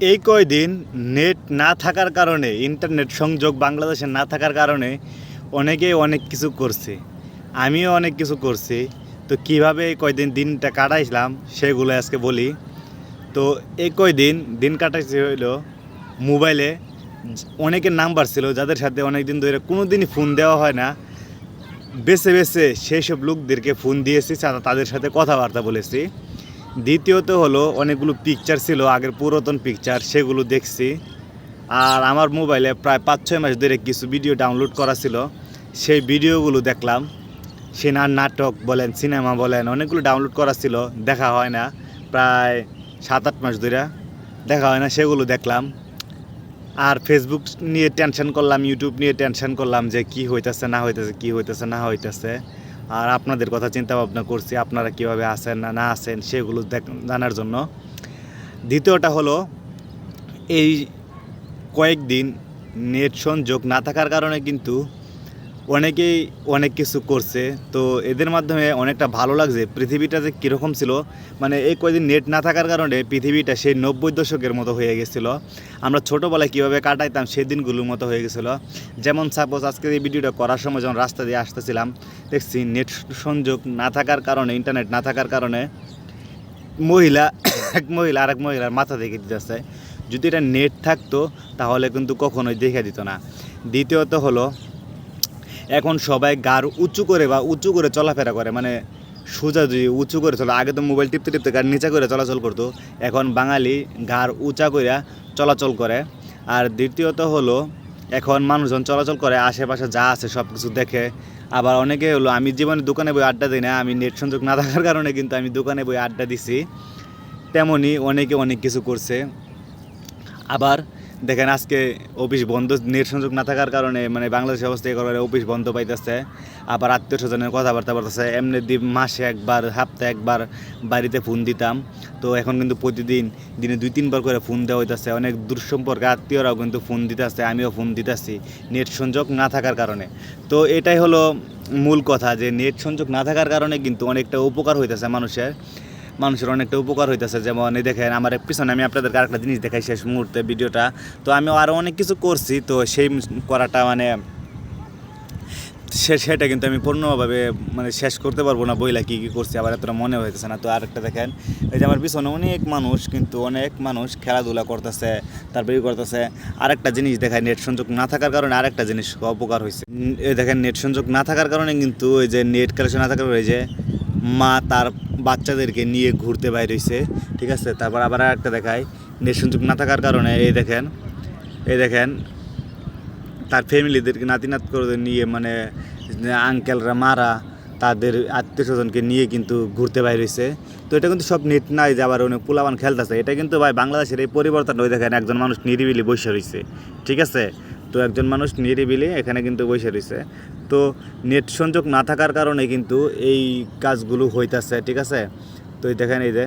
এই কয়দিন নেট না থাকার কারণে, ইন্টারনেট সংযোগ বাংলাদেশে না থাকার কারণে অনেকেই অনেক কিছু করছে, আমিও অনেক কিছু করছি। তো কিভাবে এই কয়দিন দিনটা কাটাইছিলাম সেগুলো আজকে বলি। তো এই কয়দিন দিন কাটাইছি হইলো মোবাইলে অনেকের নাম্বার ছিল যাদের সাথে অনেক দিন ধরে কোনো দিনই ফোন দেওয়া হয় না, বেছে বেছে সেই সব লোকদেরকে ফোন দিয়েছি, তাদের সাথে কথাবার্তা বলেছি। দ্বিতীয়ত হলো অনেকগুলো পিকচার ছিল আগের পুরাতন পিকচার, সেগুলো দেখছি। আর আমার মোবাইলে প্রায় 5-6 মাস ধরে কিছু ভিডিও ডাউনলোড করা ছিল, সেই ভিডিওগুলো দেখলাম। সে নাটক বলেন, সিনেমা বলেন, অনেকগুলো ডাউনলোড করা ছিল, দেখা হয় না প্রায় 7-8 মাস ধরে দেখা হয় না, সেগুলো দেখলাম। আর ফেসবুক নিয়ে টেনশন করলাম, ইউটিউব নিয়ে টেনশন করলাম যে কি হইতেছে না হইতেছে, কি হইতেছে না হইতেছে। আর আপনাদের কথা চিন্তা ভাবনা করছি, আপনারা কীভাবে আছেন না না আছেন সেগুলো জানার জন্য। দ্বিতীয়টা হলো এই কয়েকদিন নেট সংযোগ না থাকার কারণে কিন্তু অনেকেই অনেক কিছু করছে। তো এদের মাধ্যমে অনেকটা ভালো লাগছে পৃথিবীটা যে কীরকম ছিল। মানে এই কয়েকদিন নেট না থাকার কারণে পৃথিবীটা সেই 90 দশকের মতো হয়ে গেছিলো। আমরা ছোটোবেলায় কীভাবে কাটাইতাম সেই দিনগুলোর মতো হয়ে গেছিলো। যেমন সাপোজ আজকে এই ভিডিওটা করার সময় যখন রাস্তা দিয়ে আসতেছিলাম, দেখছি নেট সংযোগ না থাকার কারণে, ইন্টারনেট না থাকার কারণে এক মহিলা আরেক মহিলার মাথা দেখে দিতেছে। যদি এটা নেট থাকতো তাহলে কিন্তু কখনোই দেখে দিত না। দ্বিতীয়ত হলো এখন সবাই গাড় উঁচু করে বা উঁচু করে চলাফেরা করে, মানে সোজা যদি উঁচু করে চলে। আগে তো মোবাইল টিপতে টিপতে গাড় নিচা করে চলাচল করতো, এখন বাঙালি গাড় উঁচা করে চলাচল করে। আর দ্বিতীয়ত হলো এখন মানুষজন চলাচল করে আশেপাশে যা আছে সব কিছু দেখে। আবার অনেকে হলো, আমি জীবনে দোকানে বই আড্ডা দিই না, আমি নেট সংযোগ না থাকার কারণে কিন্তু আমি দোকানে বই আড্ডা দিছি। তেমনই অনেকে অনেক কিছু করছে। আবার দেখেন আজকে অফিস বন্ধ, নেট সংযোগ না থাকার কারণে, মানে বাংলাদেশের অবস্থা এই কারণে অফিস বন্ধ পাইতেছে। আবার আত্মীয় স্বজনের কথাবার্তা বলতেছে। এমনি মাসে একবার, সপ্তাহে একবার বাড়িতে ফোন দিতাম, তো এখন কিন্তু প্রতিদিন দিনে 2-3 বার করে ফোন দেওয়া হইতেছে। অনেক দূর সম্পর্কে আত্মীয়রাও কিন্তু ফোন দিতেছে, আমিও ফোন দিতেছি নেট সংযোগ না থাকার কারণে। তো এটাই হলো মূল কথা, যে নেট সংযোগ না থাকার কারণে কিন্তু অনেকটা উপকার হইতেছে মানুষের অনেকটা উপকার হইতেছে। যেমন এই দেখেন আমার পিছনে, আমি আপনাদেরকে আরেকটা জিনিস দেখাই শেষ মুহূর্তে ভিডিওটা। তো আমি আরও অনেক কিছু করছি, তো সেই করাটা মানে সেটা কিন্তু আমি পূর্ণভাবে মানে শেষ করতে পারবো না বইলা কী কী করছি, আবার এতটা মনে হইতেছে না। তো আরেকটা দেখেন, এই যে আমার পিছনে অনেক মানুষ খেলাধুলা করতেছে, তারপরে করতেছে। আরেকটা জিনিস দেখায়, নেট সংযোগ না থাকার কারণে আরেকটা জিনিস উপকার হয়েছে। এই দেখেন নেট সংযোগ না থাকার কারণে কিন্তু ওই যে নেট কানেকশন না থাকার কারণে যে মা তার বাচ্চাদেরকে নিয়ে ঘুরতে বাইর হইছে, ঠিক আছে। তারপর আবার একটা দেখায়, নেট সংযোগ না থাকার কারণে এই দেখেন তার ফ্যামিলিদেরকে, নাতি করে নিয়ে, মানে আঙ্কেলরা, মারা তাদের আত্মীয় স্বজনকে নিয়ে কিন্তু ঘুরতে বাইর হইছে। তো এটা কিন্তু সব নেট নাই যে আবার অনেক পোলাবান খেলতেছে। এটা কিন্তু ভাই বাংলাদেশের এই পরিবর্তন ওই দেখেন, একজন মানুষ নিরিবিলি বসে রয়েছে, ঠিক আছে। তো একজন মানুষ নিরিবিলি এখানে কিন্তু বসে রয়েছে। তো নেট সংযোগ না থাকার কারণে কিন্তু এই কাজগুলো হইতাছে, ঠিক আছে। তো এই দেখেন, এই যে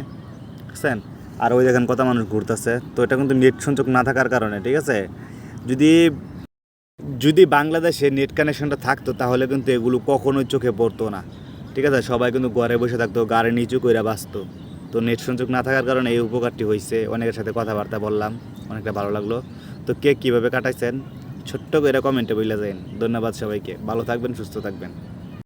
বুঝছেন, আর ওই দেখেন কত মানুষ ঘুরতেছে। তো এটা কিন্তু নেট সংযোগ না থাকার কারণে, ঠিক আছে। যদি যদি বাংলাদেশে নেট কানেকশনটা থাকতো তাহলে কিন্তু এগুলো কখনোই চোখে পড়তো না, ঠিক আছে। সবাই কিন্তু ঘরে বসে থাকতো, গাড়ি নিচু করে বাঁচতো। তো নেট সংযোগ না থাকার কারণে এই উপকারটি হয়েছে। অনেকের সাথে কথাবার্তা বললাম, অনেকটা ভালো লাগলো। তো কে কীভাবে কাটাইছেন ছোট্ট করে কমেন্টে বলে যান। ধন্যবাদ সবাইকে, ভালো থাকবেন, সুস্থ থাকবেন।